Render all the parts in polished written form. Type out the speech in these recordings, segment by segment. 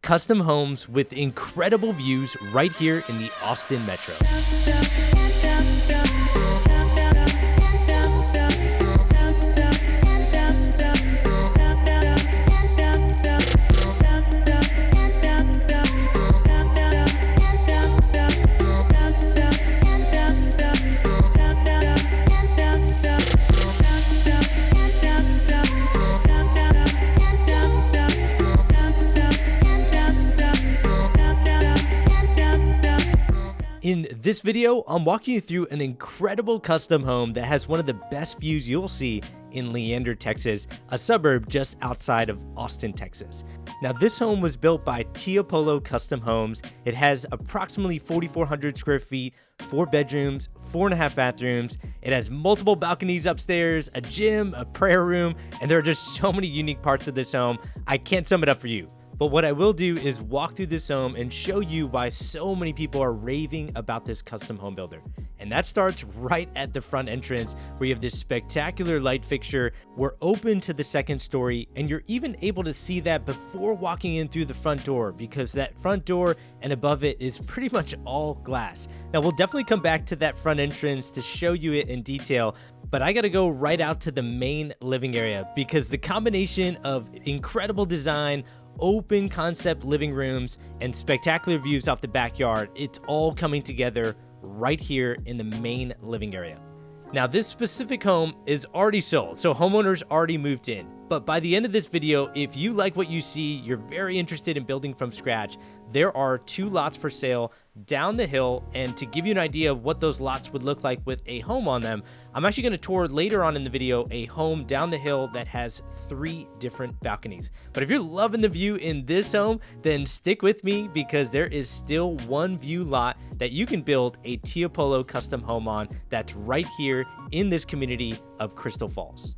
custom homes with incredible views right here in the Austin Metro. In this video, I'm walking you through an incredible custom home that has one of the best views you'll see in Leander, Texas, a suburb just outside of Austin, Texas. Now, this home was built by Tiepolo Custom Homes. It has approximately 4,400 square feet, 4 bedrooms, 4.5 bathrooms. It has multiple balconies upstairs, a gym, a prayer room, and there are just so many unique parts of this home. I can't sum it up for you. But what I will do is walk through this home and show you why so many people are raving about this custom home builder. And that starts right at the front entrance, where you have this spectacular light fixture. We're open to the second story, and you're even able to see that before walking in through the front door, because that front door and above it is pretty much all glass. Now, we'll definitely come back to that front entrance to show you it in detail, but I gotta go right out to the main living area, because the combination of incredible design, open concept living rooms, and spectacular views off the backyard, it's all coming together right here in the main living area. Now, this specific home is already sold, so homeowners already moved in. But by the end of this video, if you like what you see, you're very interested in building from scratch, there are 2 lots for sale down the hill. And to give you an idea of what those lots would look like with a home on them, I'm actually going to tour later on in the video a home down the hill that has 3 different balconies. But if you're loving the view in this home, then stick with me, because there is still one view lot that you can build a Tiepolo custom home on that's right here in this community of Crystal Falls.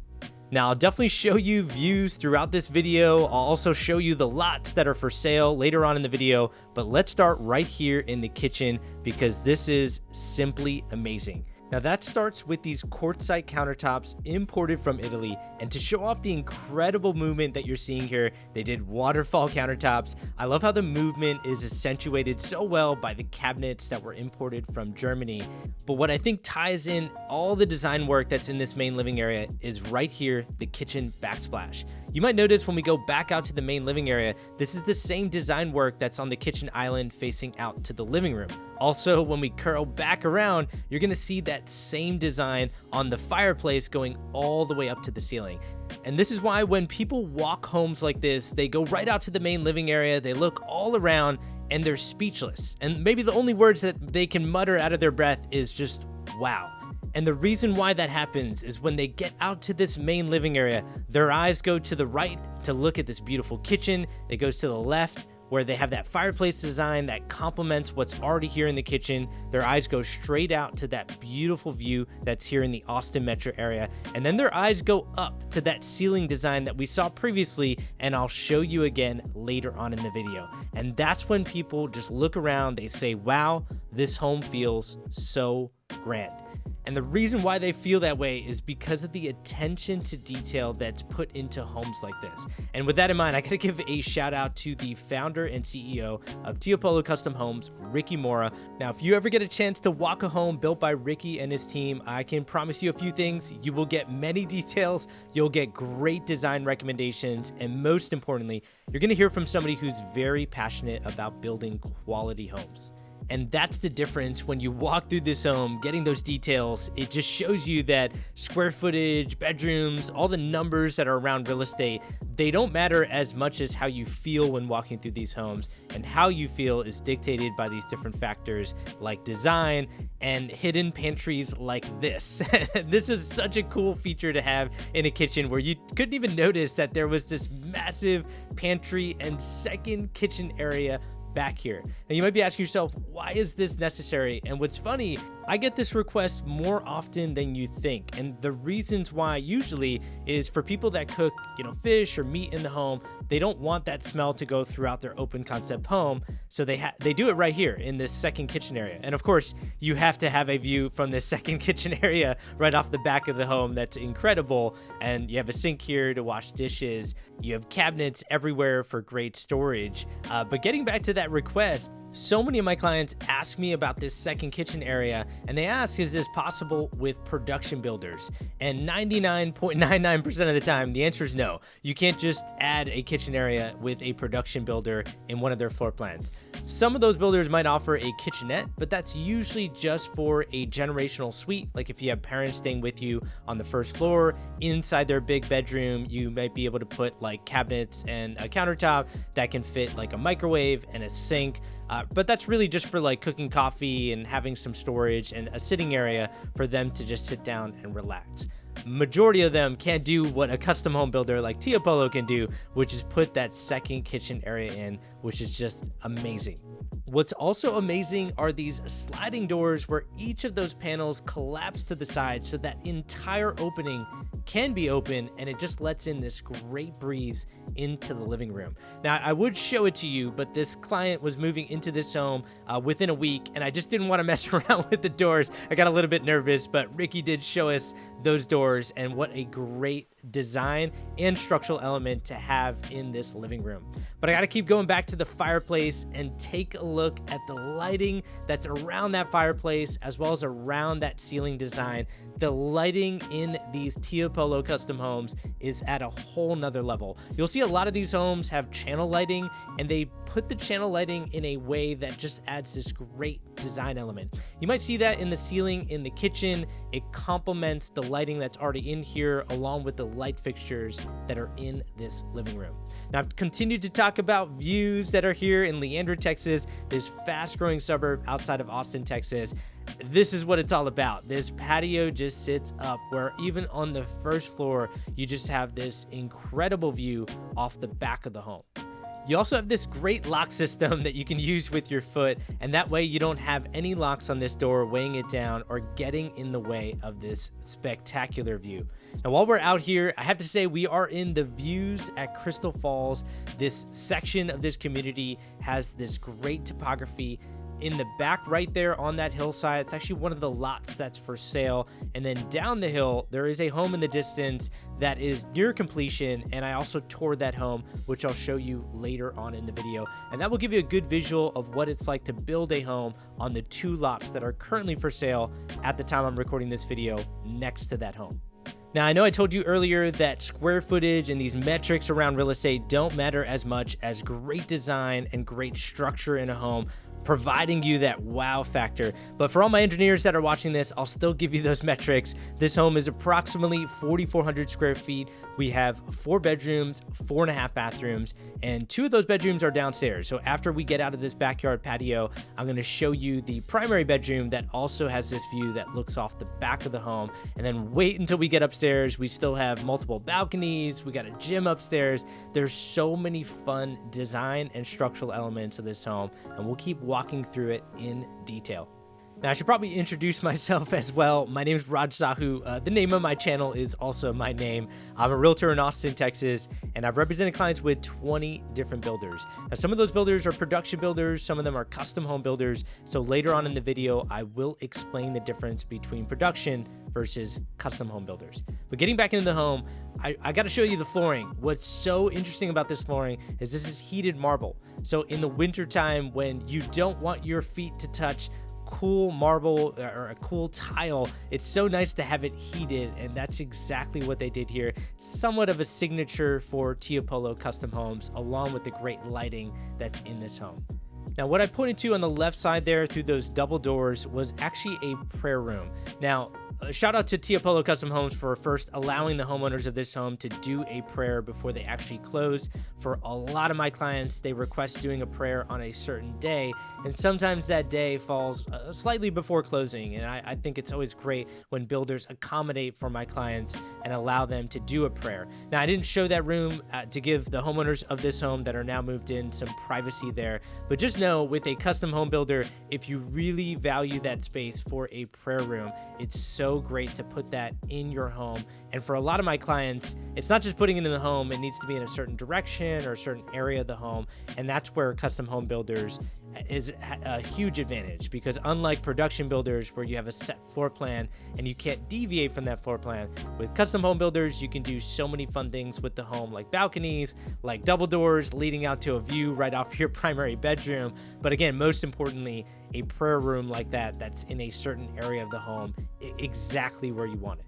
Now, I'll definitely show you views throughout this video. I'll also show you the lots that are for sale later on in the video, but let's start right here in the kitchen, because this is simply amazing. Now, that starts with these quartzite countertops imported from Italy, and to show off the incredible movement that you're seeing here, they did waterfall countertops. I love how the movement is accentuated so well by the cabinets that were imported from Germany. But what I think ties in all the design work that's in this main living area is right here, the kitchen backsplash. You might notice when we go back out to the main living area, this is the same design work that's on the kitchen island facing out to the living room. Also, when we curl back around, you're gonna see that same design on the fireplace going all the way up to the ceiling. And this is why when people walk homes like this, they go right out to the main living area, they look all around, and they're speechless. And maybe the only words that they can mutter out of their breath is just, wow. And the reason why that happens is when they get out to this main living area, their eyes go to the right to look at this beautiful kitchen. It goes to the left, where they have that fireplace design that complements what's already here in the kitchen. Their eyes go straight out to that beautiful view that's here in the Austin metro area. And then their eyes go up to that ceiling design that we saw previously, and I'll show you again later on in the video. And that's when people just look around, they say, wow, this home feels so grand. And the reason why they feel that way is because of the attention to detail that's put into homes like this. And with that in mind, I gotta give a shout out to the founder and CEO of Tiepolo Custom Homes, Ricky Mora. Now, if you ever get a chance to walk a home built by Ricky and his team, I can promise you a few things. You will get many details, you'll get great design recommendations, and most importantly, you're gonna hear from somebody who's very passionate about building quality homes. And that's the difference when you walk through this home, getting those details. It just shows you that square footage, bedrooms, all the numbers that are around real estate, they don't matter as much as how you feel when walking through these homes. And how you feel is dictated by these different factors like design and hidden pantries like this. This is such a cool feature to have in a kitchen, where you couldn't even notice that there was this massive pantry and second kitchen area back here. Now, you might be asking yourself, why is this necessary? And what's funny I get this request more often than you think, and the reasons why usually is for people that cook, fish or meat in the home. They don't want that smell to go throughout their open concept home, so they do it right here in this second kitchen area. And of course, you have to have a view from this second kitchen area right off the back of the home. That's incredible. And you have a sink here to wash dishes. You have cabinets everywhere for great storage. But getting back to that request, so many of my clients ask me about this second kitchen area, and they ask, is this possible with production builders? And 99.99% of the time, the answer is no. You can't just add a kitchen area with a production builder in one of their floor plans. Some of those builders might offer a kitchenette, but that's usually just for a generational suite. Like if you have parents staying with you on the first floor, inside their big bedroom, you might be able to put like cabinets and a countertop that can fit like a microwave and a sink. But that's really just for like cooking coffee and having some storage and a sitting area for them to just sit down and relax. Majority of them can't do what a custom home builder like Tiepolo can do, which is put that second kitchen area in, which is just amazing. What's also amazing are these sliding doors where each of those panels collapse to the side so that entire opening can be open, and it just lets in this great breeze into the living room. Now, I would show it to you, but this client was moving into this home within a week, and I just didn't want to mess around with the doors. I got a little bit nervous, but Ricky did show us those doors, and what a great design and structural element to have in this living room. But I got to keep going back to the fireplace and take a look at the lighting that's around that fireplace as well as around that ceiling design. The lighting in these Tiepolo Custom Homes is at a whole nother level. You'll see a lot of these homes have channel lighting, and they put the channel lighting in a way that just adds this great design element. You might see that in the ceiling in the kitchen. It complements the lighting that's already in here along with the light fixtures that are in this living room. Now, I've continued to talk about views that are here in Leander, Texas, this fast-growing suburb outside of Austin, Texas. This is what it's all about. This patio just sits up where even on the first floor, you just have this incredible view off the back of the home. You also have this great lock system that you can use with your foot, and that way you don't have any locks on this door weighing it down or getting in the way of this spectacular view. Now, while we're out here, I have to say we are in the Views at Crystal Falls. This section of this community has this great topography. In the back right there on that hillside, it's actually one of the lots that's for sale. And then down the hill, there is a home in the distance that is near completion. And I also toured that home, which I'll show you later on in the video. And that will give you a good visual of what it's like to build a home on the two lots that are currently for sale at the time I'm recording this video next to that home. Now, I know I told you earlier that square footage and these metrics around real estate don't matter as much as great design and great structure in a home, providing you that wow factor. But for all my engineers that are watching this, I'll still give you those metrics. This home is approximately 4,400 square feet. We have 4 bedrooms, 4.5 bathrooms, and 2 of those bedrooms are downstairs. So after we get out of this backyard patio, I'm going to show you the primary bedroom that also has this view that looks off the back of the home. And then wait until we get upstairs. We still have multiple balconies. We got a gym upstairs. There's so many fun design and structural elements of this home, and we'll keep walking through it in detail. Now, I should probably introduce myself as well. My name is Raj Sahu. The name of my channel is also my name. I'm a realtor in Austin, Texas, and I've represented clients with 20 different builders. Now, some of those builders are production builders. Some of them are custom home builders. So later on in the video, I will explain the difference between production versus custom home builders. But getting back into the home, I got to show you the flooring. What's so interesting about this flooring is this is heated marble. So in the wintertime, when you don't want your feet to touch cool marble or a cool tile, it's so nice to have it heated, and that's exactly what they did here. Somewhat of a signature for Tiepolo Custom Homes, along with the great lighting that's in this home. Now, what I pointed to on the left side there through those double doors was actually a prayer room. Now, shout out to Tiepolo Custom Homes for first allowing the homeowners of this home to do a prayer before they actually close. For a lot of my clients, they request doing a prayer on a certain day, and sometimes that day falls slightly before closing. And I think it's always great when builders accommodate for my clients and allow them to do a prayer. Now, I didn't show that room to give the homeowners of this home that are now moved in some privacy there, but just know with a custom home builder, if you really value that space for a prayer room, it's so great to put that in your home. And for a lot of my clients, it's not just putting it in the home, it needs to be in a certain direction or a certain area of the home. And that's where custom home builders is a huge advantage, because unlike production builders where you have a set floor plan and you can't deviate from that floor plan, with custom home builders, you can do so many fun things with the home, like balconies, like double doors leading out to a view right off your primary bedroom. But again, most importantly, a prayer room like that that's in a certain area of the home, exactly where you want it.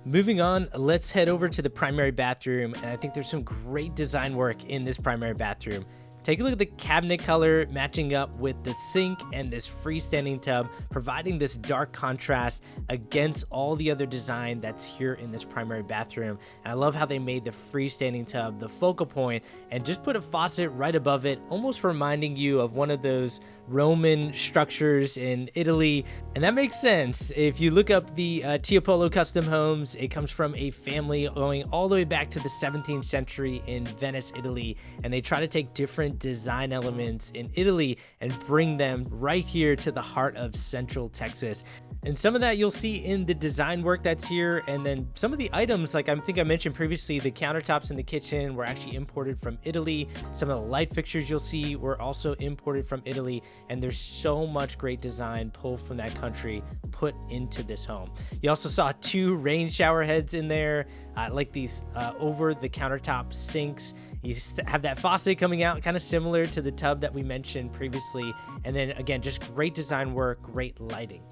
Moving on, let's head over to the primary bathroom, and I think there's some great design work in this primary bathroom. Take a look at the cabinet color matching up with the sink and this freestanding tub, providing this dark contrast against all the other design that's here in this primary bathroom. And I love how they made the freestanding tub the focal point and just put a faucet right above it, almost reminding you of one of those Roman structures in Italy. And that makes sense. If you look up the Tiepolo Custom Homes, it comes from a family going all the way back to the 17th century in Venice, Italy. And they try to take different design elements in Italy and bring them right here to the heart of Central Texas. And some of that you'll see in the design work that's here. And then some of the items, like I think I mentioned previously, the countertops in the kitchen were actually imported from Italy. Some of the light fixtures you'll see were also imported from Italy. And there's so much great design pulled from that country put into this home. You also saw 2 rain shower heads in there, like these over the countertop sinks. You have that faucet coming out, kind of similar to the tub that we mentioned previously. And then again, just great design work, great lighting.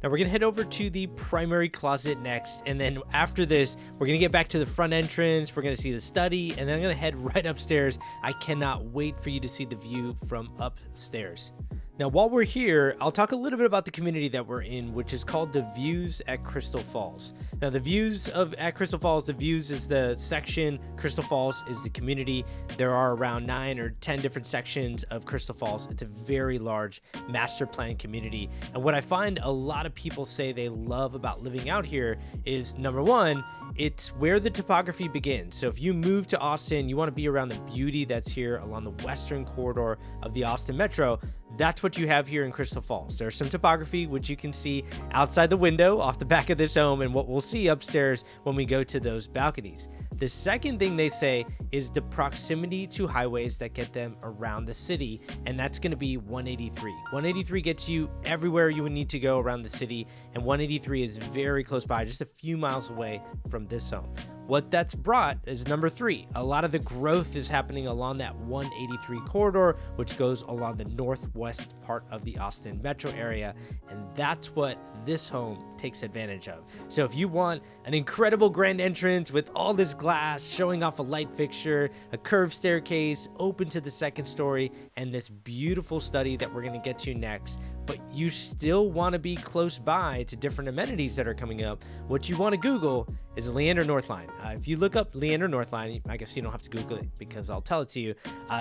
Now we're gonna head over to the primary closet next, and then after this, we're gonna get back to the front entrance, we're gonna see the study, and then I'm gonna head right upstairs. I cannot wait for you to see the view from upstairs. Now, while we're here, I'll talk a little bit about the community that we're in, which is called the Views at Crystal Falls. Now, the Views at Crystal Falls, the Views is the section, Crystal Falls is the community. There are around 9 or 10 different sections of Crystal Falls. It's a very large master plan community. And what I find a lot of people say they love about living out here is, number one, it's where the topography begins. So if you move to Austin, you want to be around the beauty that's here along the western corridor of the Austin Metro. That's what you have here in Crystal Falls. There's some topography, which you can see outside the window off the back of this home, and what we'll see upstairs when we go to those balconies. The second thing they say is the proximity to highways that get them around the city, and that's going to be 183. 183 gets you everywhere you would need to go around the city, and 183 is very close by, just a few miles away from this home. What that's brought is number 3. A lot of the growth is happening along that 183 corridor, which goes along the northwest part of the Austin metro area. And that's what this home takes advantage of. So if you want an incredible grand entrance with all this glass showing off a light fixture, a curved staircase open to the second story, and this beautiful study that we're going to get to next, but you still want to be close by to different amenities that are coming up, what you want to Google is Leander Northline. If you look up Leander Northline, I guess you don't have to Google it because I'll tell it to you.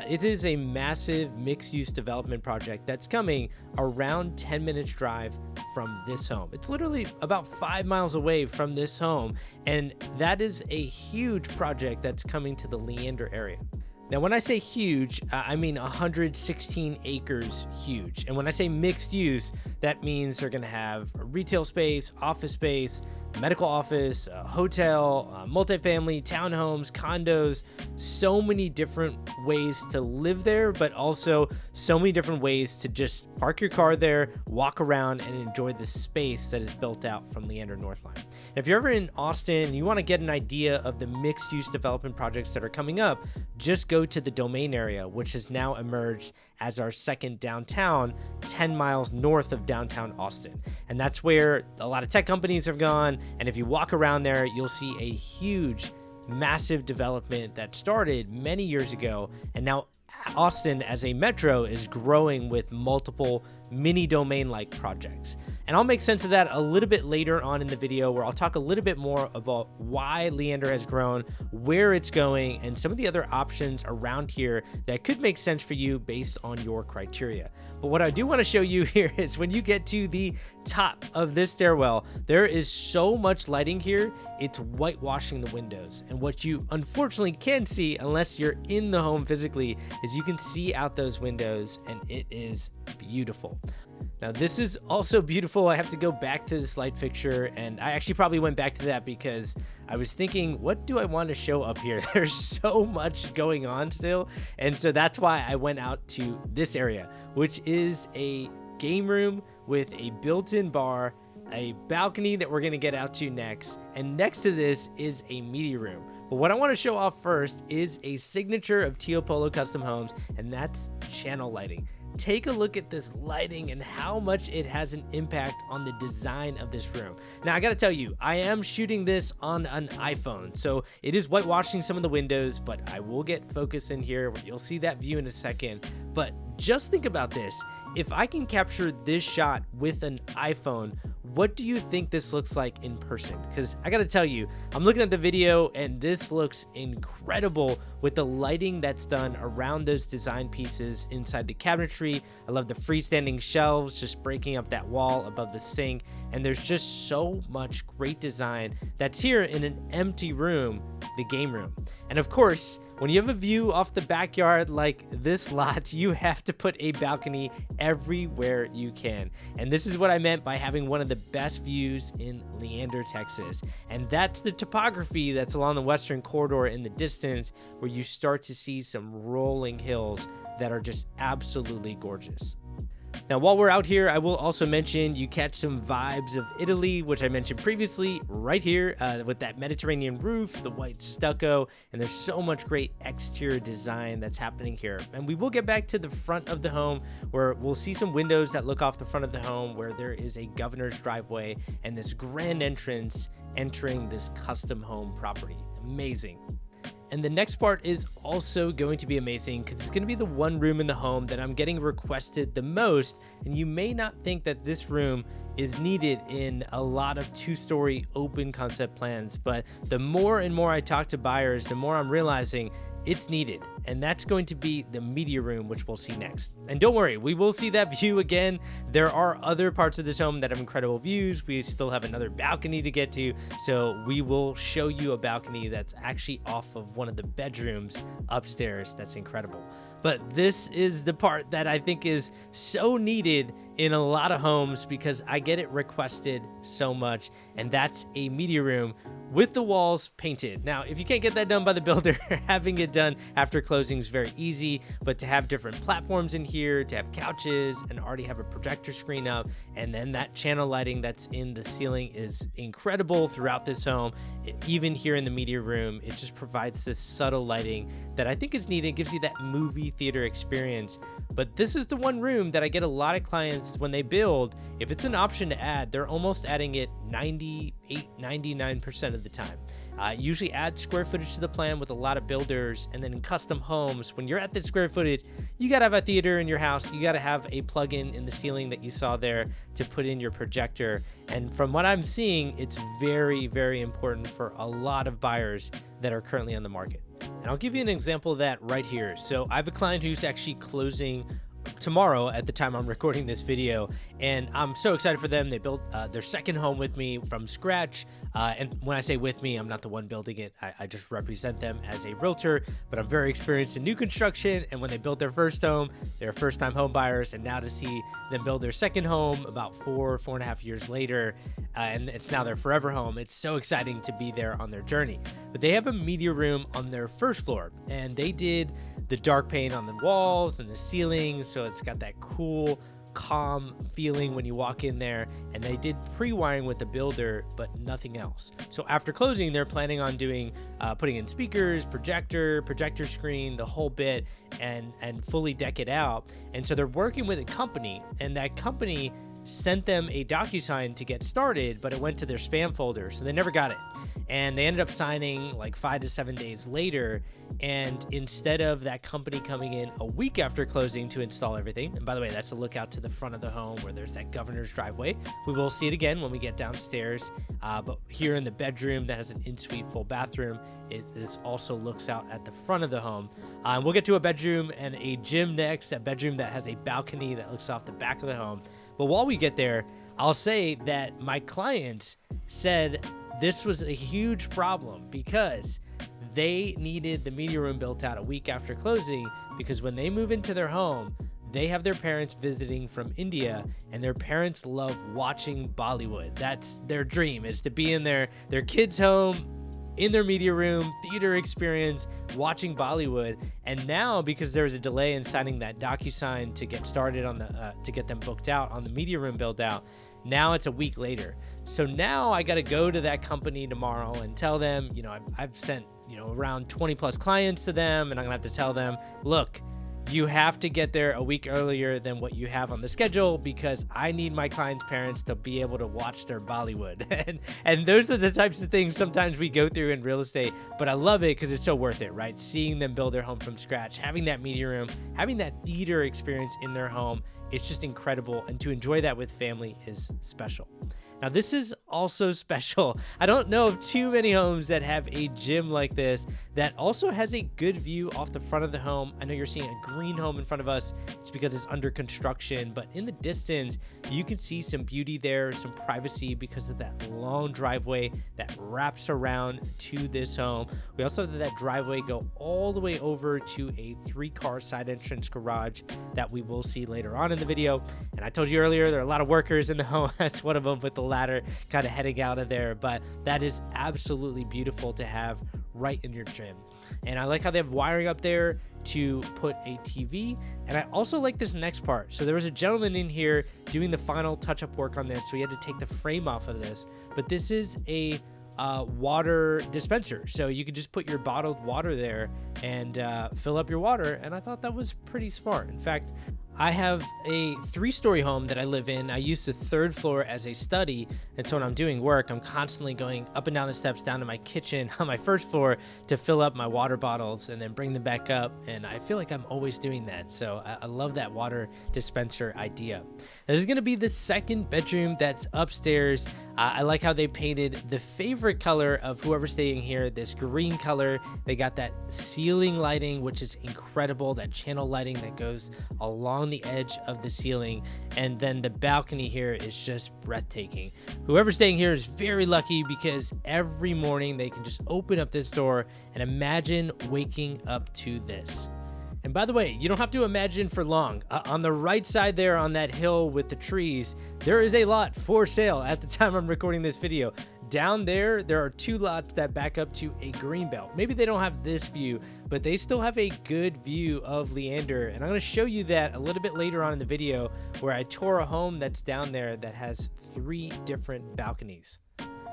It is a massive mixed-use development project that's coming around 10 minutes drive from this home. It's literally about 5 miles away from this home, and that is a huge project that's coming to the Leander area. Now, when I say huge, I mean 116 acres huge. And when I say mixed use, that means they're going to have a retail space, office space, medical office, a hotel, multifamily, townhomes, condos, so many different ways to live there, but also so many different ways to just park your car there, walk around, and enjoy the space that is built out from Leander Northline. If you're ever in Austin and you want to get an idea of the mixed-use development projects that are coming up, just go to the Domain area, which has now emerged as our second downtown, 10 miles north of downtown Austin. And that's where a lot of tech companies have gone. And if you walk around there, you'll see a huge, massive development that started many years ago. And now Austin as a metro is growing with multiple mini domain-like projects. And I'll make sense of that a little bit later on in the video, where I'll talk a little bit more about why Leander has grown, where it's going, and some of the other options around here that could make sense for you based on your criteria. But what I do want to show you here is when you get to the top of this stairwell, there is so much lighting here, it's whitewashing the windows. And what you unfortunately can't see unless you're in the home physically is you can see out those windows, and it is beautiful. Now this is also beautiful. I have to go back to this light fixture, and I actually probably went back to that because I was thinking, what do I want to show up here? There's so much going on still, and so that's why I went out to this area, which is a game room with a built-in bar, a balcony that we're going to get out to next, and next to this is a media room. But what I want to show off first is a signature of Tiepolo Custom Homes, and that's channel lighting. Take a look at this lighting and how much it has an impact on the design of this room. Now, I gotta tell you, I am shooting this on an iPhone, so it is whitewashing some of the windows, but I will get focus in here. You'll see that view in a second. But just think about this. If I can capture this shot with an iPhone, what do you think this looks like in person? Because I gotta tell you, I'm looking at the video and this looks incredible with the lighting that's done around those design pieces inside the cabinetry. I love the freestanding shelves just breaking up that wall above the sink, and there's just so much great design that's here in an empty room, the game room. And of course, when you have a view off the backyard like this lot, you have to put a balcony everywhere you can. And this is what I meant by having one of the best views in Leander, Texas. And that's the topography that's along the western corridor in the distance, where you start to see some rolling hills that are just absolutely gorgeous. Now, while we're out here, I will also mention you catch some vibes of Italy, which I mentioned previously, right here with that Mediterranean roof, the white stucco, and there's so much great exterior design that's happening here. And we will get back to the front of the home, where we'll see some windows that look off the front of the home, where there is a governor's driveway and this grand entrance entering this custom home property. Amazing. And the next part is also going to be amazing because it's going to be the one room in the home that I'm getting requested the most. And you may not think that this room is needed in a lot of two-story open concept plans, but the more and more I talk to buyers, the more I'm realizing it's needed. And that's going to be the media room, which we'll see next. And don't worry, we will see that view again. There are other parts of this home that have incredible views. We still have another balcony to get to, so we will show you a balcony that's actually off of one of the bedrooms upstairs. That's incredible. But this is the part that I think is so needed in a lot of homes because I get it requested so much, and that's a media room with the walls painted. Now, if you can't get that done by the builder, having it done after closing is very easy, but to have different platforms in here, to have couches and already have a projector screen up, and then that channel lighting that's in the ceiling is incredible throughout this home. Even here in the media room, it just provides this subtle lighting that I think is needed. It gives you that movie theater experience. But this is the one room that I get a lot of clients when they build. If it's an option to add, they're almost adding it 98, 99% of the time. Usually add square footage to the plan with a lot of builders, and then in custom homes, when you're at the square footage, you gotta have a theater in your house. You gotta have a plug-in in the ceiling that you saw there to put in your projector. And from what I'm seeing, it's very, very important for a lot of buyers that are currently on the market. And I'll give you an example of that right here. So I have a client who's actually closing tomorrow at the time I'm recording this video, and I'm so excited for them. They built their second home with me from scratch, and when I say with me, I'm not the one building it. I just represent them as a realtor, but I'm very experienced in new construction. And when they built their first home, they're first-time home buyers, and now to see them build their second home about 4.5 years later, and it's now their forever home, it's so exciting to be there on their journey. But they have a media room on their first floor, and they did the dark paint on the walls and the ceiling, so it's got that cool, calm feeling when you walk in there. And they did pre-wiring with the builder, but nothing else. So after closing, they're planning on doing putting in speakers, projector screen, the whole bit, and fully deck it out. And so they're working with a company, and that company sent them a DocuSign to get started, but it went to their spam folder, so they never got it. And they ended up signing like 5 to 7 days later. And instead of that company coming in a week after closing to install everything, and by the way, that's a look out to the front of the home where there's that governor's driveway. We will see it again when we get downstairs. But here in the bedroom that has an in-suite full bathroom, it also looks out at the front of the home. We'll get to a bedroom and a gym next, a bedroom that has a balcony that looks off the back of the home. But while we get there, I'll say that my clients said this was a huge problem because they needed the media room built out a week after closing, because when they move into their home, they have their parents visiting from India, and their parents love watching Bollywood. That's their dream, is to be in their kids' home, in their media room, theater experience, watching Bollywood. And now, because there was a delay in signing that DocuSign to get started on the to get them booked out on the media room build out, now it's a week later. So now I got to go to that company tomorrow and tell them, I've sent, around 20 plus clients to them, and I'm gonna have to tell them, look, you have to get there a week earlier than what you have on the schedule, because I need my clients' parents to be able to watch their Bollywood. and those are the types of things sometimes we go through in real estate, but I love it because it's so worth it, right? Seeing them build their home from scratch, having that media room, having that theater experience in their home, it's just incredible. And to enjoy that with family is special. Now, this is also special. I don't know of too many homes that have a gym like this that also has a good view off the front of the home. I know you're seeing a green home in front of us. It's because it's under construction, but in the distance, you can see some beauty there, some privacy because of that long driveway that wraps around to this home. We also have that driveway go all the way over to a 3-car side entrance garage that we will see later on in the video. And I told you earlier, there are a lot of workers in the home. That's one of them with the ladder kind of heading out of there, but that is absolutely beautiful to have right in your gym. And I like how they have wiring up there to put a TV. And I also like this next part. So there was a gentleman in here doing the final touch-up work on this, so he had to take the frame off of this, but this is a water dispenser, so you can just put your bottled water there and fill up your water. And I thought that was pretty smart. In fact, I have a 3-story home that I live in. I use the 3rd floor as a study, and so when I'm doing work, I'm constantly going up and down the steps down to my kitchen on my 1st floor to fill up my water bottles and then bring them back up, and I feel like I'm always doing that. So I love that water dispenser idea. This is going to be the 2nd bedroom that's upstairs. I like how they painted the favorite color of whoever's staying here, this green color. They got that ceiling lighting, which is incredible, that channel lighting that goes along the edge of the ceiling. And then the balcony here is just breathtaking. Whoever's staying here is very lucky, because every morning they can just open up this door and imagine waking up to this. And by the way, you don't have to imagine for long. On the right side there on that hill with the trees, there is a lot for sale at the time I'm recording this video. Down there are 2 lots that back up to a greenbelt. Maybe they don't have this view, but they still have a good view of Leander. And I'm going to show you that a little bit later on in the video, where I tour a home that's down there that has 3 different balconies.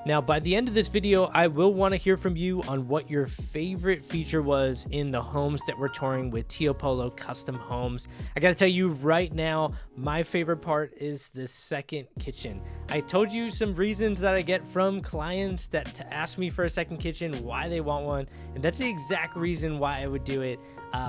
Now, by the end of this video, I will want to hear from you on what your favorite feature was in the homes that we're touring with Tiepolo Custom Homes. I got to tell you right now, my favorite part is the 2nd kitchen. I told you some reasons that I get from clients that to ask me for a 2nd kitchen, why they want one, and that's the exact reason why I would do it.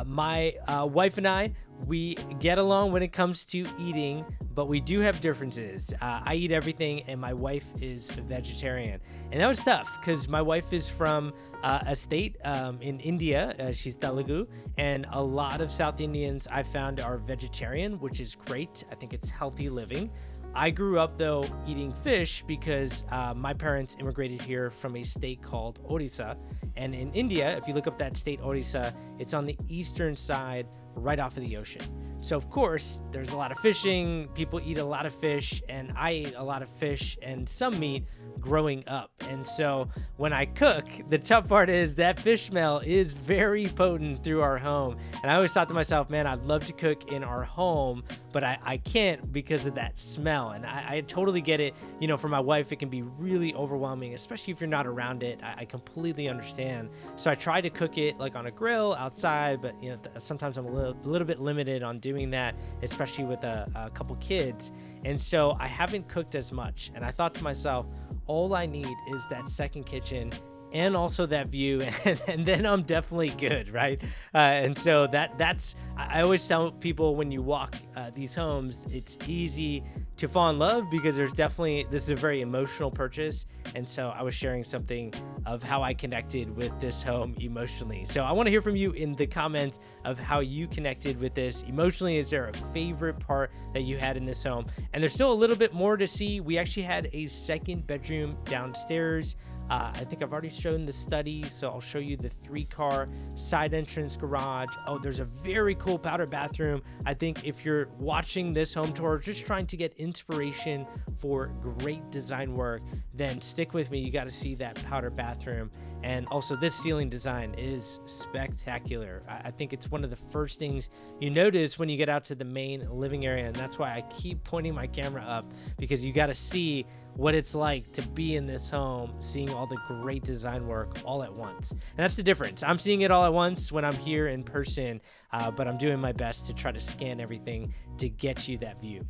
My wife and I, we get along when it comes to eating, but we do have differences. I eat everything, and my wife is vegetarian. And that was tough because my wife is from a state in India. She's Telugu, and a lot of South Indians I found are vegetarian, which is great. I think it's healthy living. I grew up, though, eating fish because my parents immigrated here from a state called Odisha. And in India, if you look up that state, Odisha, it's on the eastern side, right off of the ocean. So, of course, there's a lot of fishing. People eat a lot of fish, and I ate a lot of fish and some meat growing up. And so when I cook, the tough part is that fish smell is very potent through our home. And I always thought to myself, man, I'd love to cook in our home, but I can't because of that smell. And I totally get it. You know, for my wife, it can be really overwhelming, especially if you're not around it. I completely understand. So I try to cook it like on a grill outside, but you know, sometimes I'm a little bit limited on doing that, especially with a couple kids. And so I haven't cooked as much. And I thought to myself, all I need is that second kitchen and also that view, and then I'm definitely good, right? And so that's I always tell people, when you walk these homes, it's easy to fall in love because this is a very emotional purchase. And so I was sharing something of how I connected with this home emotionally. So I want to hear from you in the comments of how you connected with this emotionally. Is there a favorite part that you had in this home? And there's still a little bit more to see. We actually had a second bedroom downstairs. I think I've already shown the study, so I'll show you the 3-car side entrance garage. Oh, there's a very cool powder bathroom. I think if you're watching this home tour, just trying to get inspiration for great design work, then stick with me. You got to see that powder bathroom. And also, this ceiling design is spectacular. I think it's one of the first things you notice when you get out to the main living area, and that's why I keep pointing my camera up, because you got to see what it's like to be in this home, seeing all the great design work all at once. And that's the difference. I'm seeing it all at once when I'm here in person, but I'm doing my best to try to scan everything to get you that view.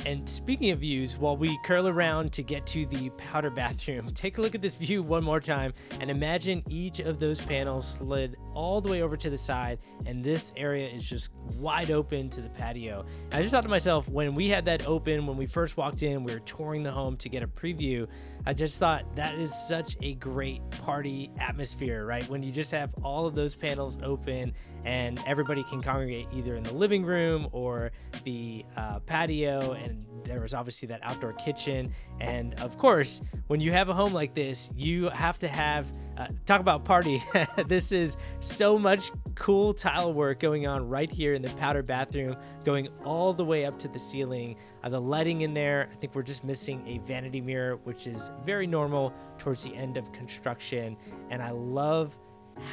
And speaking of views, while we curl around to get to the powder bathroom, take a look at this view one more time and imagine each of those panels slid all the way over to the side, and this area is just wide open to the patio. And I just thought to myself, when we had that open, when we first walked in, we were touring the home to get a preview, I just thought that is such a great party atmosphere, right? When you just have all of those panels open and everybody can congregate either in the living room or the patio, and there was obviously that outdoor kitchen. And of course, when you have a home like this, you have to have talk about party. This is so much cool tile work going on right here in the powder bathroom, going all the way up to the ceiling. The lighting in there, I think we're just missing a vanity mirror, which is very normal towards the end of construction. And I love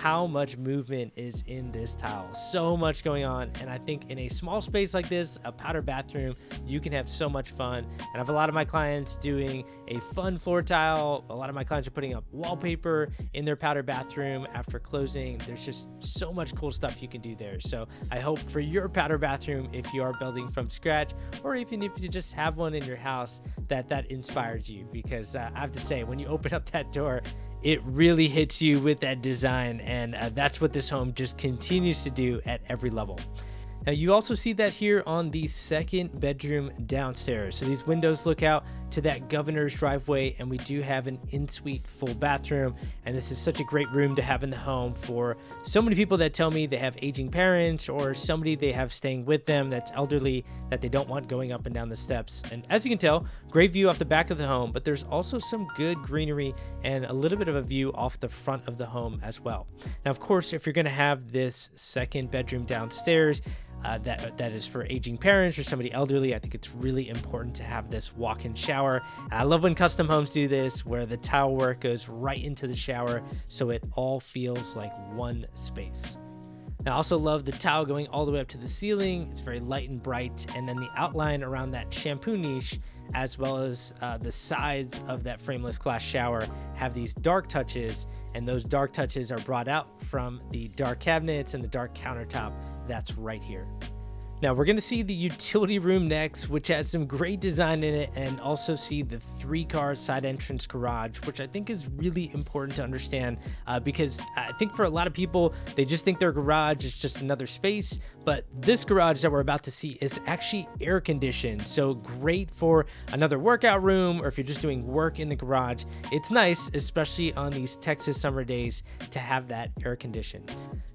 how much movement is in this tile. So much going on, and I think in a small space like this, a powder bathroom, you can have so much fun. And I have a lot of my clients doing a fun floor tile. A lot of my clients are putting up wallpaper in their powder bathroom after closing. There's just so much cool stuff you can do there. So I hope for your powder bathroom, if you are building from scratch, or even if you just have one in your house, that inspires you, because I have to say, when you open up that door, it really hits you with that design, and that's what this home just continues to do at every level. Now, you also see that here on the second bedroom downstairs. So these windows look out to that governor's driveway, and we do have an in-suite full bathroom. And this is such a great room to have in the home for so many people that tell me they have aging parents or somebody they have staying with them that's elderly that they don't want going up and down the steps. And as you can tell, great view off the back of the home, but there's also some good greenery and a little bit of a view off the front of the home as well. Now, of course, if you're going to have this second bedroom downstairs, that is for aging parents or somebody elderly, I think it's really important to have this walk-in shower. And I love when custom homes do this, where the tile work goes right into the shower, so it all feels like one space. Now, I also love the tile going all the way up to the ceiling. It's very light and bright, and then the outline around that shampoo niche, as well as the sides of that frameless glass shower, have these dark touches, and those dark touches are brought out from the dark cabinets and the dark countertop that's right here. Now, we're going to see the utility room next, which has some great design in it, and also see the 3-car side entrance garage, which I think is really important to understand, because I think for a lot of people, they just think their garage is just another space, but this garage that we're about to see is actually air conditioned. So great for another workout room, or if you're just doing work in the garage. It's nice, especially on these Texas summer days, to have that air conditioned.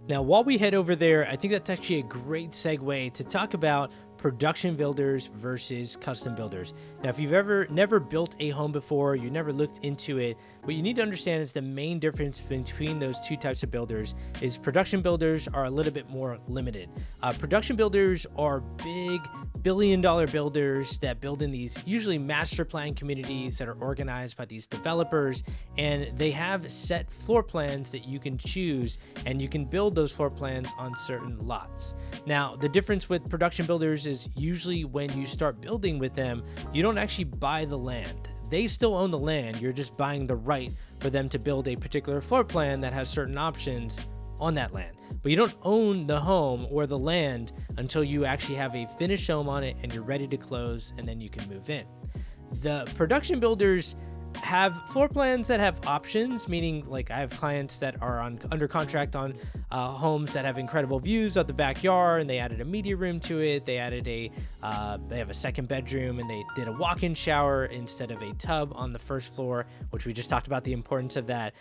Now, while we head over there, I think that's actually a great segue to talk about production builders versus custom builders. Now, if you've never built a home before, you never looked into it, what you need to understand is the main difference between those two types of builders is production builders are a little bit more limited. Production builders are big billion-dollar builders that build in these usually master plan communities that are organized by these developers, and they have set floor plans that you can choose, and you can build those floor plans on certain lots. Now, the difference with production builders is usually when you start building with them, you don't actually buy the land. They still own the land. You're just buying the right for them to build a particular floor plan that has certain options on that land. but you don't own the home or the land until you actually have a finished home on it and you're ready to close, and then you can move in. The production builders have floor plans that have options, meaning like I have clients that are under contract on homes that have incredible views of the backyard, and they added a media room to it. They added they have a second bedroom, and they did a walk-in shower instead of a tub on the first floor, which we just talked about the importance of that.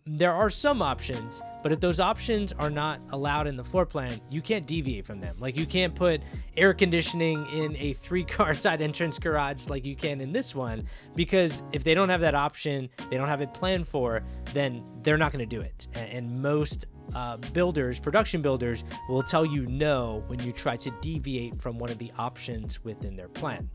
There are some options, but if those options are not allowed in the floor plan, you can't deviate from them. Like, you can't put air conditioning in a 3-car side entrance garage like you can in this one, because if they don't have that option, they don't have it planned for, then they're not going to do it. And most production builders will tell you no when you try to deviate from one of the options within their plan.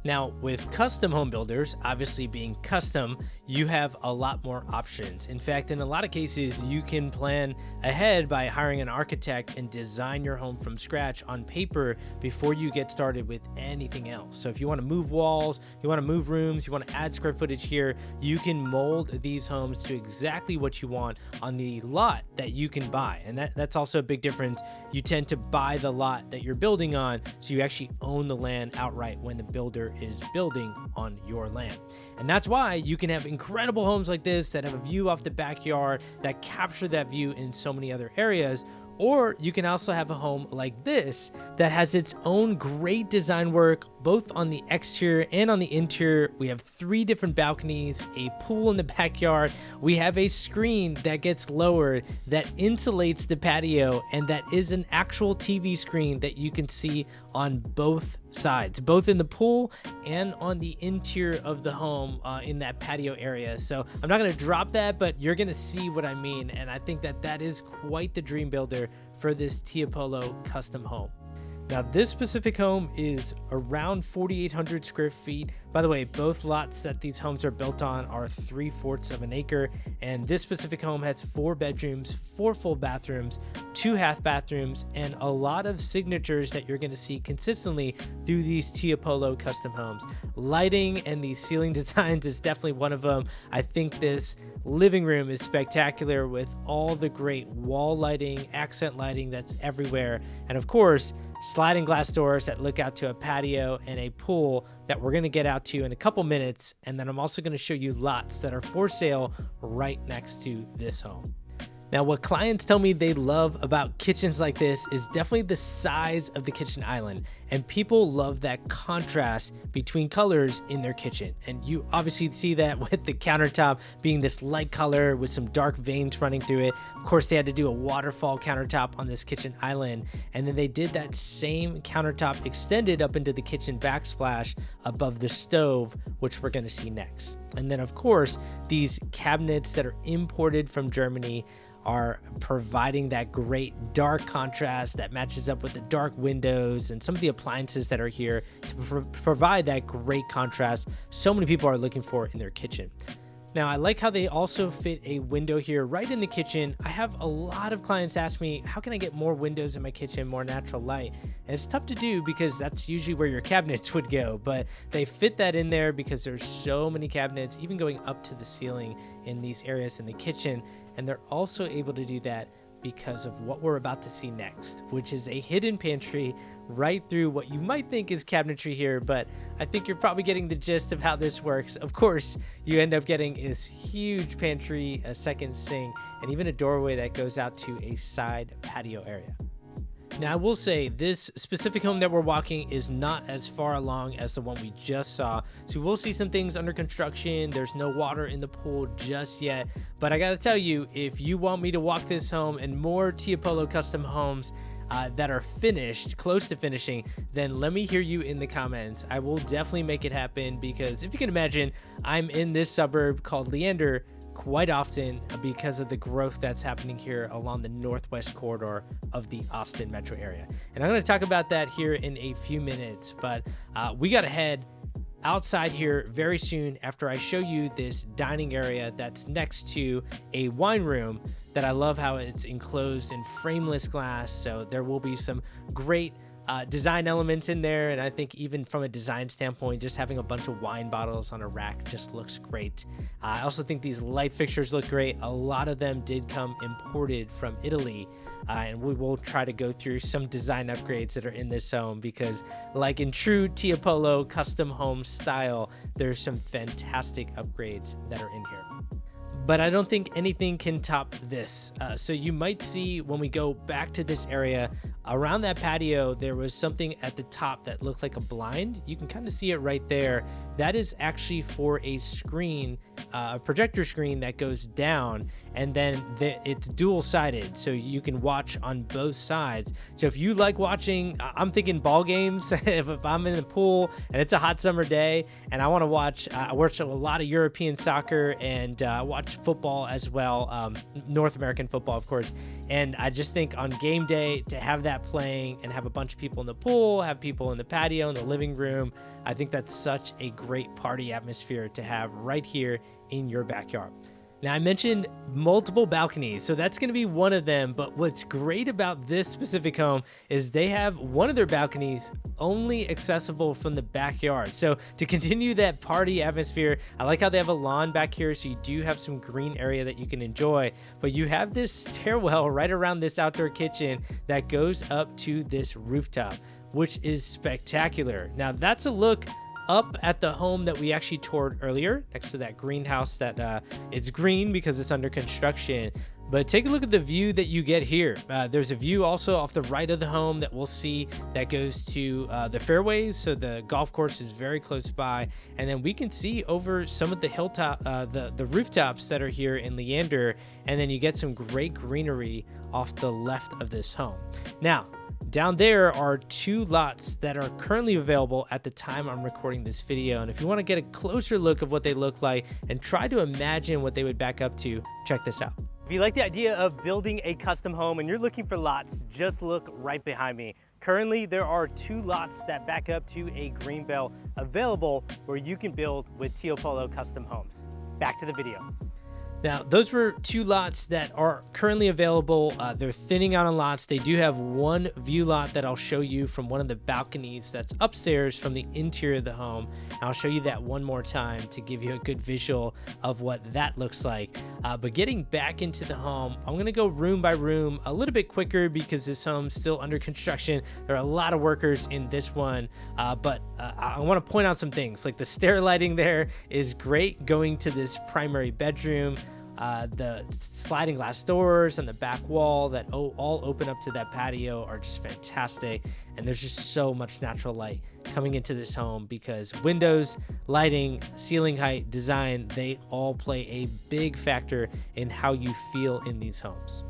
Now, with custom home builders, obviously being custom, you have a lot more options. In fact, in a lot of cases, you can plan ahead by hiring an architect and design your home from scratch on paper before you get started with anything else. So if you want to move walls, you want to move rooms, you want to add square footage here, you can mold these homes to exactly what you want on the lot that you can buy. And that's also a big difference. You tend to buy the lot that you're building on, so you actually own the land outright when the builder is building on your land. And that's why you can have incredible homes like this that have a view off the backyard, that capture that view in so many other areas. Or you can also have a home like this that has its own great design work, both on the exterior and on the interior. We have 3 different balconies, a pool in the backyard. We have a screen that gets lowered that insulates the patio, and that is an actual TV screen that you can see on both sides, both in the pool and on the interior of the home in that patio area. So I'm not going to drop that, but you're going to see what I mean. And I think that is quite the dream builder for this Tiepolo custom home. Now, this specific home is around 4,800 square feet. By the way, both lots that these homes are built on are 3/4 of an acre. And this specific home has 4 bedrooms, 4 full bathrooms, 2 half bathrooms, and a lot of signatures that you're going to see consistently through these Tiepolo custom homes. Lighting and the ceiling designs is definitely one of them. I think this living room is spectacular with all the great wall lighting, accent lighting that's everywhere. And of course, sliding glass doors that look out to a patio and a pool that we're going to get out to in a couple minutes. And then I'm also going to show you lots that are for sale right next to this home. Now, what clients tell me they love about kitchens like this is definitely the size of the kitchen island. And people love that contrast between colors in their kitchen. And you obviously see that with the countertop being this light color with some dark veins running through it. Of course, they had to do a waterfall countertop on this kitchen island. And then they did that same countertop extended up into the kitchen backsplash above the stove, which we're going to see next. And then, of course, these cabinets that are imported from Germany are providing that great dark contrast that matches up with the dark windows and some of the appliances that are here to provide that great contrast so many people are looking for in their kitchen. Now, I like how they also fit a window here right in the kitchen. I have a lot of clients ask me, how can I get more windows in my kitchen, more natural light? And it's tough to do because that's usually where your cabinets would go, but they fit that in there because there's so many cabinets, even going up to the ceiling in these areas in the kitchen. And they're also able to do that because of what we're about to see next, which is a hidden pantry right through what you might think is cabinetry here, but I think you're probably getting the gist of how this works. Of course, you end up getting this huge pantry, a second sink, and even a doorway that goes out to a side patio area. Now, I will say this specific home that we're walking is not as far along as the one we just saw. So we'll see some things under construction. There's no water in the pool just yet. But I got to tell you, if you want me to walk this home and more Tiepolo custom homes that are finished, close to finishing, then let me hear you in the comments. I will definitely make it happen because if you can imagine, I'm in this suburb called Leander quite often because of the growth that's happening here along the northwest corridor of the Austin metro area. And I'm going to talk about that here in a few minutes, but we got to head outside here very soon after I show you this dining area that's next to a wine room that I love how it's enclosed in frameless glass. So there will be some great design elements in there. And I think even from a design standpoint, just having a bunch of wine bottles on a rack just looks great. I also think these light fixtures look great. A lot of them did come imported from Italy. And we will try to go through some design upgrades that are in this home because, like in true Tiepolo Custom Homes style, there's some fantastic upgrades that are in here. But I don't think anything can top this. So you might see when we go back to this area, around that patio, there was something at the top that looked like a blind. You can kind of see it right there. That is actually for a screen, a projector screen that goes down, and then it's dual-sided, so you can watch on both sides. So if you like watching, I'm thinking ball games, if I'm in the pool and it's a hot summer day and I want to watch, I watch a lot of European soccer and watch football as well, North American football, of course. And I just think on game day to have that playing and have a bunch of people in the pool, have people in the patio, in the living room, I think that's such a great party atmosphere to have right here in your backyard. Now, I mentioned multiple balconies, so that's going to be one of them. But what's great about this specific home is they have one of their balconies only accessible from the backyard. So to continue that party atmosphere, I like how they have a lawn back here, so you do have some green area that you can enjoy. But you have this stairwell right around this outdoor kitchen that goes up to this rooftop, which is spectacular. Now, that's a look up at the home that we actually toured earlier, next to that greenhouse that it's green because it's under construction. But take a look at the view that you get here. There's a view also off the right of the home that we'll see that goes to the fairways. So the golf course is very close by. And then we can see over some of the hilltop, the rooftops that are here in Leander. And then you get some great greenery off the left of this home. Now, down there are 2 lots that are currently available at the time I'm recording this video. And if you want to get a closer look of what they look like and try to imagine what they would back up to, check this out. If you like the idea of building a custom home and you're looking for lots, just look right behind me. Currently, there are 2 lots that back up to a green belt available where you can build with Tiepolo Custom Homes. Back to the video. Now, those were 2 lots that are currently available. They're thinning out on lots. They do have one view lot that I'll show you from one of the balconies that's upstairs from the interior of the home. And I'll show you that one more time to give you a good visual of what that looks like. But getting back into the home, I'm going to go room by room a little bit quicker because this home's still under construction. There are a lot of workers in this one, but I want to point out some things. Like the stair lighting there is great going to this primary bedroom. The sliding glass doors and the back wall that all open up to that patio are just fantastic. And there's just so much natural light coming into this home because windows, lighting, ceiling height, design, they all play a big factor in how you feel in these homes.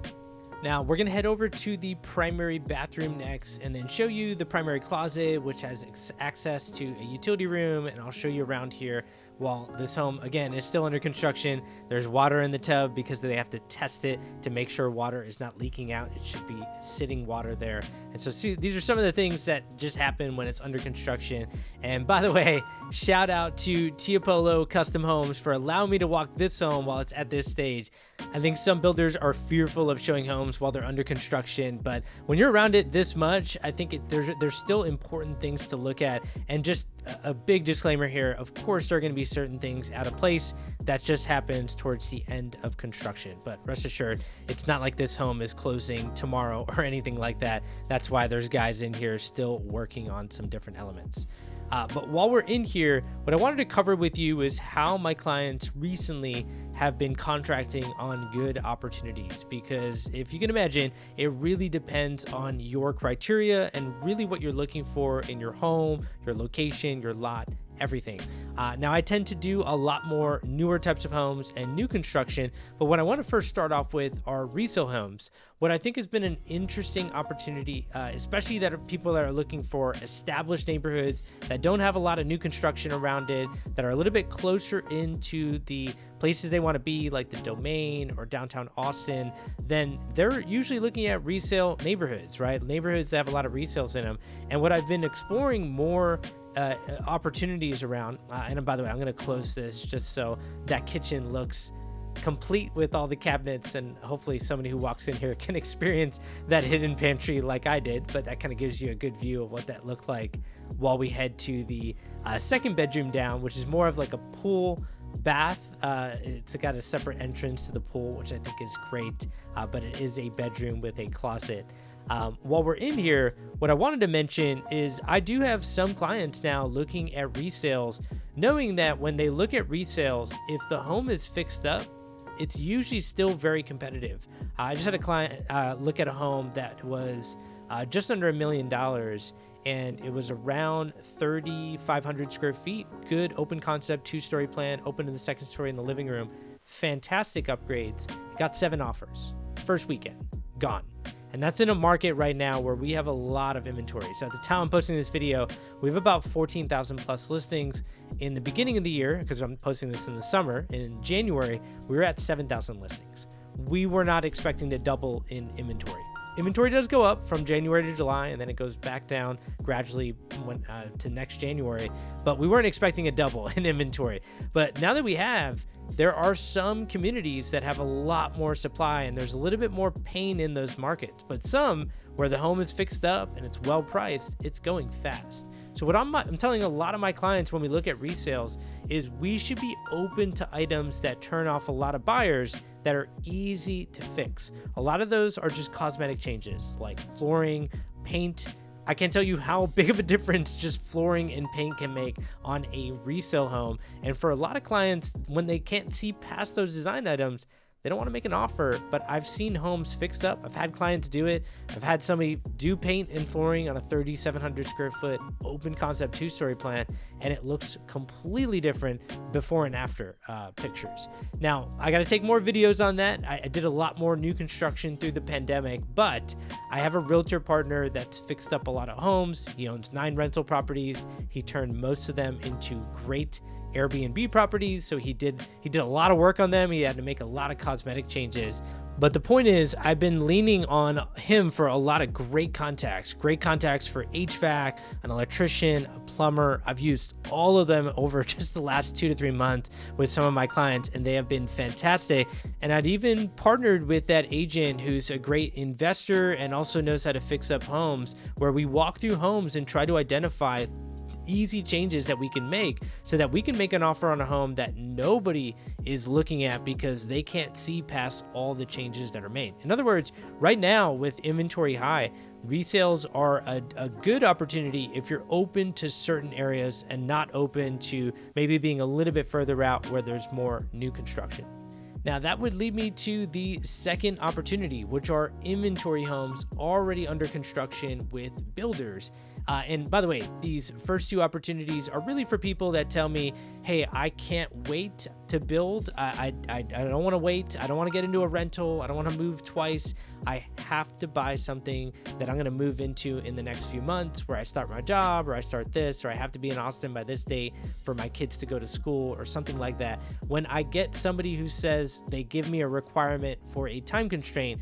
Now we're gonna head over to the primary bathroom next and then show you the primary closet, which has access to a utility room, and I'll show you around here. While this home, again, is still under construction, there's water in the tub because they have to test it to make sure water is not leaking out. It should be sitting water there. And so see, these are some of the things that just happen when it's under construction. And by the way, shout out to Tiepolo Custom Homes for allowing me to walk this home while it's at this stage. I think some builders are fearful of showing homes while they're under construction, but when you're around it this much, I think there's still important things to look at. And just a big disclaimer here, of course there are going to be certain things out of place. That just happens towards the end of construction, but rest assured, it's not like this home is closing tomorrow or anything like that. That's why there's guys in here still working on some different elements. But while we're in here, what I wanted to cover with you is how my clients recently have been contracting on good opportunities, because if you can imagine, it really depends on your criteria and really what you're looking for in your home, your location, your lot, everything. Now I tend to do a lot more newer types of homes and new construction, but what I want to first start off with are resale homes. What I think has been an interesting opportunity, especially that are people that are looking for established neighborhoods that don't have a lot of new construction around it, that are a little bit closer into the places they want to be, like the Domain or downtown Austin, then they're usually looking at resale neighborhoods, right? Neighborhoods that have a lot of resales in them. And what I've been exploring more opportunities around, and by the way, I'm going to close this just so that kitchen looks complete with all the cabinets, and hopefully somebody who walks in here can experience that hidden pantry like I did, but that kind of gives you a good view of what that looked like while we head to the second bedroom down, which is more of like a pool bath. It's got a separate entrance to the pool, which I think is great, but it is a bedroom with a closet. While we're in here, what I wanted to mention is I do have some clients now looking at resales, knowing that when they look at resales, if the home is fixed up, it's usually still very competitive. I just had a client look at a home that was just under $1 million, and it was around 3,500 square feet. Good open concept, 2-story plan, open to the second story in the living room. Fantastic upgrades. Got 7 offers. First weekend, gone. And that's in a market right now where we have a lot of inventory. So at the time I'm posting this video, we have about 14,000 plus listings. In the beginning of the year, because I'm posting this in the summer, in January, we were at 7,000 listings. We were not expecting to double in inventory. Inventory does go up from January to July, and then it goes back down gradually to next January, but we weren't expecting a double in inventory. But now that we have, there are some communities that have a lot more supply, and there's a little bit more pain in those markets, but some where the home is fixed up and it's well priced, it's going fast. So what I'm telling a lot of my clients when we look at resales is we should be open to items that turn off a lot of buyers that are easy to fix. A lot of those are just cosmetic changes like flooring, paint. I can't tell you how big of a difference just flooring and paint can make on a resale home. And for a lot of clients, when they can't see past those design items, they don't want to make an offer, but I've seen homes fixed up. I've had clients do it. I've had somebody do paint and flooring on a 3,700 square foot open concept 2-story plan, and it looks completely different before and after pictures. Now, I got to take more videos on that. I did a lot more new construction through the pandemic, but I have a realtor partner that's fixed up a lot of homes. He owns 9 rental properties. He turned most of them into great Airbnb properties, so he did a lot of work on them. He had to make a lot of cosmetic changes, but the point is I've been leaning on him for a lot of great contacts for HVAC, an electrician, a plumber. I've used all of them over just the last 2 to 3 months with some of my clients, and they have been fantastic. And I'd even partnered with that agent who's a great investor and also knows how to fix up homes, where we walk through homes and try to identify easy changes that we can make so that we can make an offer on a home that nobody is looking at because they can't see past all the changes that are made. In other words, right now with inventory high, resales are a good opportunity if you're open to certain areas and not open to maybe being a little bit further out where there's more new construction. Now that would lead me to the second opportunity, which are inventory homes already under construction with builders. And by the way, these first 2 opportunities are really for people that tell me, hey, I can't wait to build. I don't want to wait. I don't want to get into a rental. I don't want to move twice. I have to buy something that I'm going to move into in the next few months, where I start my job, or I start this, or I have to be in Austin by this date for my kids to go to school or something like that. When I get somebody who says they give me a requirement for a time constraint,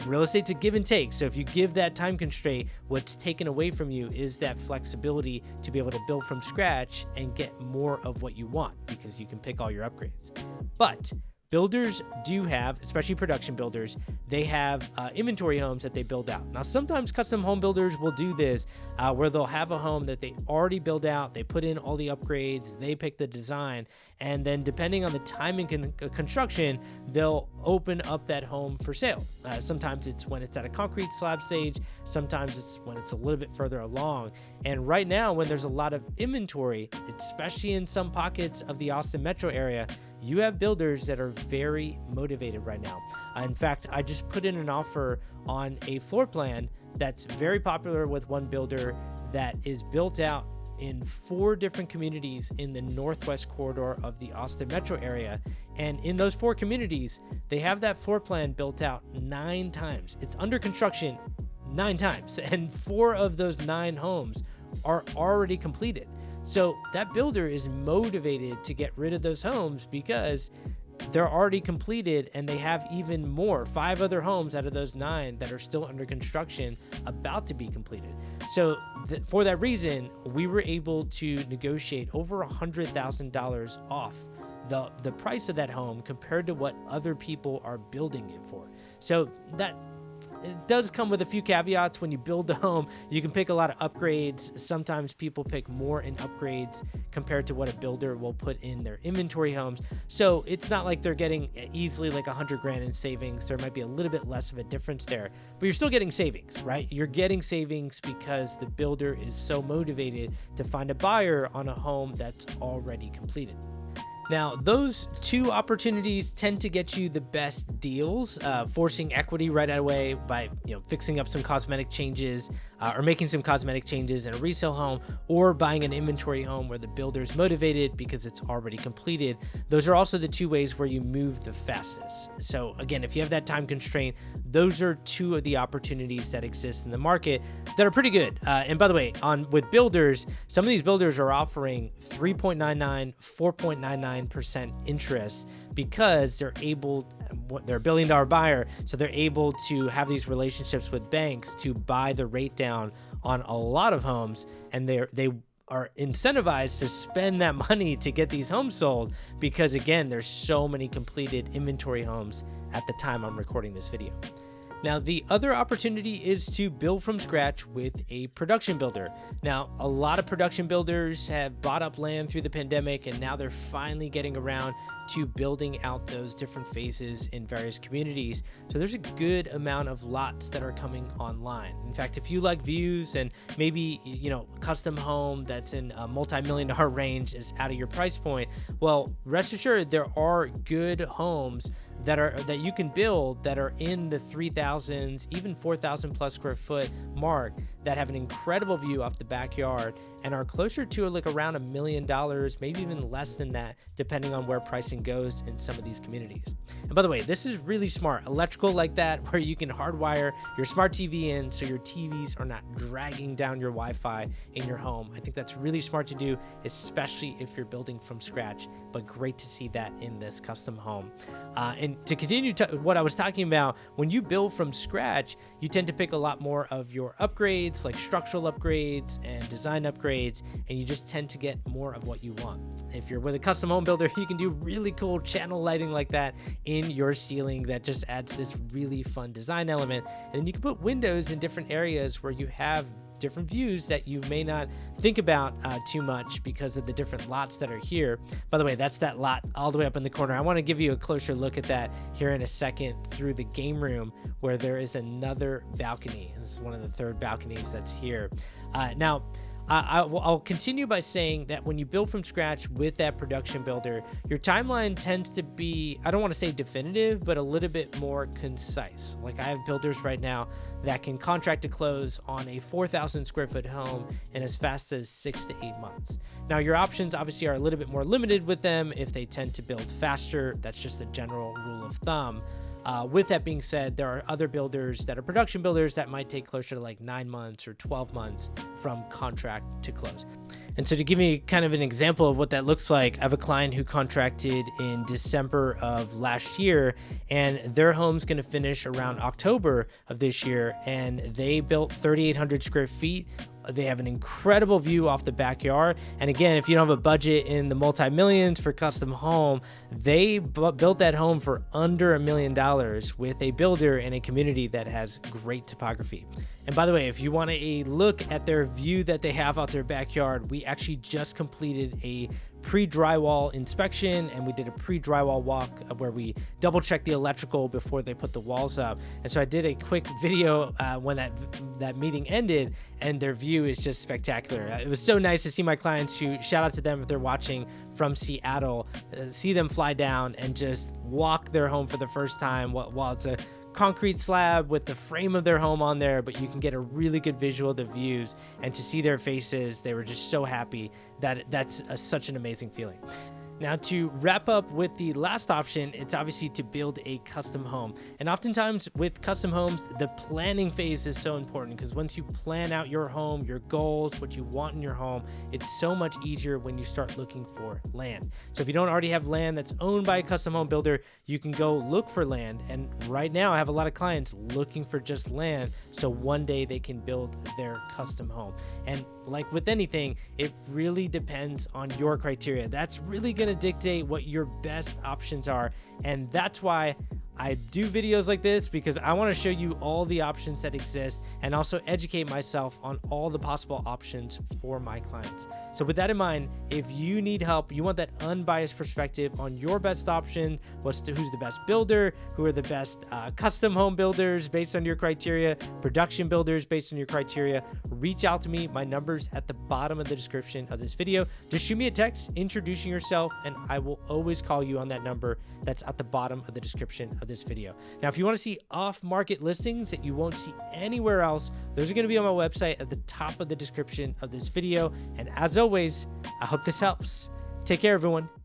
real estate's a give and take. So if you give that time constraint, what's taken away from you is that flexibility to be able to build from scratch and get more of what you want, because you can pick all your upgrades. But builders do have, especially production builders, they have inventory homes that they build out. Now, sometimes custom home builders will do this where they'll have a home that they already build out, they put in all the upgrades, they pick the design, and then depending on the timing construction, they'll open up that home for sale. Sometimes it's when it's at a concrete slab stage, sometimes it's when it's a little bit further along. And right now, when there's a lot of inventory, especially in some pockets of the Austin metro area, you have builders that are very motivated right now. In fact, I just put in an offer on a floor plan that's very popular with one builder that is built out in 4 different communities in the northwest corridor of the Austin metro area. And in those 4 communities, they have that floor plan built out 9 times. It's under construction 9 times, and 4 of those 9 homes are already completed. So that builder is motivated to get rid of those homes because they're already completed, and they have even more, 5 other homes out of those 9 that are still under construction about to be completed. So for that reason, we were able to negotiate over $100,000 off the price of that home compared to what other people are building it for. So that it does come with a few caveats. When you build the home, you can pick a lot of upgrades. Sometimes people pick more in upgrades compared to what a builder will put in their inventory homes. So it's not like they're getting easily like 100 grand in savings. There might be a little bit less of a difference there, but you're still getting savings, right? You're getting savings because the builder is so motivated to find a buyer on a home that's already completed. Now, those two opportunities tend to get you the best deals, forcing equity right away by fixing up some cosmetic changes or making some cosmetic changes in a resale home, or buying an inventory home where the builder's motivated because it's already completed. Those are also the two ways where you move the fastest. So again, if you have that time constraint, those are two of the opportunities that exist in the market that are pretty good. And by the way, with builders, some of these builders are offering 3.99, 4.99% interest because they're a $1 billion buyer, so they're able to have these relationships with banks to buy the rate down on a lot of homes, and they are incentivized to spend that money to get these homes sold because, again, there's so many completed inventory homes at the time I'm recording this video. Now, the other opportunity is to build from scratch with a production builder. Now, a lot of production builders have bought up land through the pandemic, and now they're finally getting around to building out those different phases in various communities. So there's a good amount of lots that are coming online. In fact, if you like views and maybe, custom home that's in a multi-million-dollar range is out of your price point, well, rest assured there are good homes that you can build that are in the 3,000s, even 4,000 plus square foot mark, that have an incredible view off the backyard and are closer to like around $1 million, maybe even less than that, depending on where pricing goes in some of these communities. And by the way, this is really smart. Electrical like that, where you can hardwire your smart TV in so your TVs are not dragging down your Wi-Fi in your home. I think that's really smart to do, especially if you're building from scratch, but great to see that in this custom home. And to continue what I was talking about, when you build from scratch, you tend to pick a lot more of your upgrades, like structural upgrades and design upgrades, and you just tend to get more of what you want. If you're with a custom home builder, you can do really cool channel lighting like that in your ceiling that just adds this really fun design element. And then you can put windows in different areas where you have different views that you may not think about too much because of the different lots that are here. By the way, that's that lot all the way up in the corner. I want to give you a closer look at that here in a second through the game room, where there is another balcony. This is one of the third balconies that's here. Now, I'll continue by saying that when you build from scratch with that production builder, your timeline tends to be, I don't want to say definitive, but a little bit more concise. Like, I have builders right now that can contract to close on a 4,000 square foot home in as fast as 6 to 8 months. Now, your options obviously are a little bit more limited with them if they tend to build faster. That's just a general rule of thumb. With that being said, there are other builders that are production builders that might take closer to like 9 months or 12 months from contract to close. And so to give me kind of an example of what that looks like, I have a client who contracted in December of last year, and their home's going to finish around October of this year, and they built 3,800 square feet. They have an incredible view off the backyard. And again, if you don't have a budget in the multi-millions for custom home, they built that home for under $1 million with a builder in a community that has great topography. And by the way, if you want a look at their view that they have out their backyard, we actually just completed a pre-drywall inspection, and we did a pre-drywall walk where we double checked the electrical before they put the walls up. And so I did a quick video when that meeting ended, and their view is just spectacular. It was so nice to see my clients, who, shout out to them if they're watching from Seattle, see them fly down and just walk their home for the first time while it's a concrete slab with the frame of their home on there, but you can get a really good visual of the views, and to see their faces, they were just so happy. That's such an amazing feeling. Now, to wrap up with the last option, it's obviously to build a custom home. And oftentimes with custom homes, the planning phase is so important, because once you plan out your home, your goals, what you want in your home, it's so much easier when you start looking for land. So if you don't already have land that's owned by a custom home builder, you can go look for land. And right now I have a lot of clients looking for just land, so one day they can build their custom home. And like with anything, it really depends on your criteria. That's really going to dictate what your best options are. And that's why I do videos like this, because I want to show you all the options that exist and also educate myself on all the possible options for my clients. So with that in mind, if you need help, you want that unbiased perspective on your best option, who's the best builder, who are the best custom home builders based on your criteria, production builders based on your criteria, reach out to me. My number's at the bottom of the description of this video. Just shoot me a text introducing yourself, and I will always call you on that number that's at the bottom of the description of this video. Now, if you want to see off-market listings that you won't see anywhere else, those are going to be on my website at the top of the description of this video. And as always, I hope this helps. Take care, everyone.